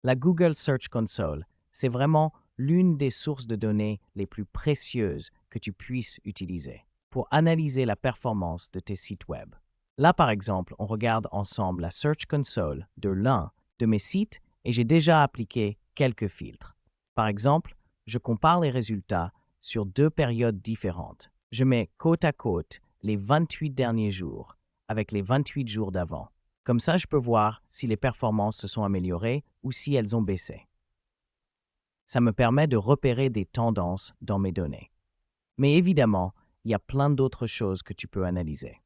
La Google Search Console, c'est vraiment l'une des sources de données les plus précieuses que tu puisses utiliser pour analyser la performance de tes sites web. Là, par exemple, on regarde ensemble la Search Console de l'un de mes sites et j'ai déjà appliqué quelques filtres. Par exemple, je compare les résultats sur deux périodes différentes. Je mets côte à côte les 28 derniers jours avec les 28 jours d'avant. Comme ça, je peux voir si les performances se sont améliorées ou si elles ont baissé. Ça me permet de repérer des tendances dans mes données. Mais évidemment, il y a plein d'autres choses que tu peux analyser.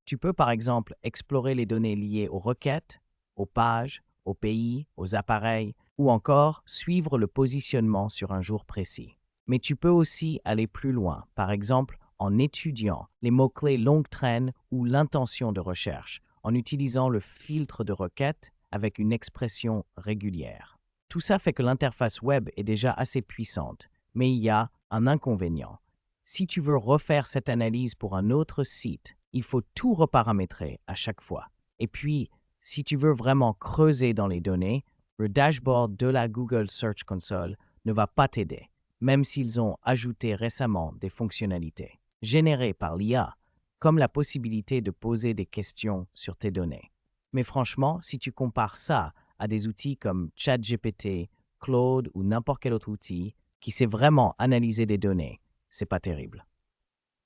Tu peux par exemple explorer les données liées aux requêtes, aux pages, aux pays, aux appareils, ou encore suivre le positionnement sur un jour précis. Mais tu peux aussi aller plus loin, par exemple en étudiant les mots-clés longue traîne ou l'intention de recherche, en utilisant le filtre de requête avec une expression régulière. Tout ça fait que l'interface web est déjà assez puissante, mais il y a un inconvénient. Si tu veux refaire cette analyse pour un autre site, il faut tout reparamétrer à chaque fois. Et puis, si tu veux vraiment creuser dans les données, le dashboard de la Google Search Console ne va pas t'aider, même s'ils ont ajouté récemment des fonctionnalités générées par l'IA, comme la possibilité de poser des questions sur tes données. Mais franchement, si tu compares ça à des outils comme ChatGPT, Claude ou n'importe quel autre outil qui sait vraiment analyser des données, c'est pas terrible.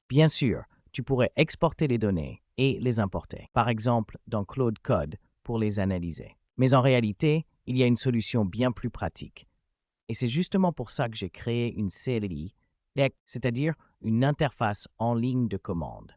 Bien sûr, tu pourrais exporter les données et les importer, par exemple dans Claude Code pour les analyser. Mais en réalité, il y a une solution bien plus pratique. Et c'est justement pour ça que j'ai créé une CLI, c'est-à-dire une interface en ligne de commande.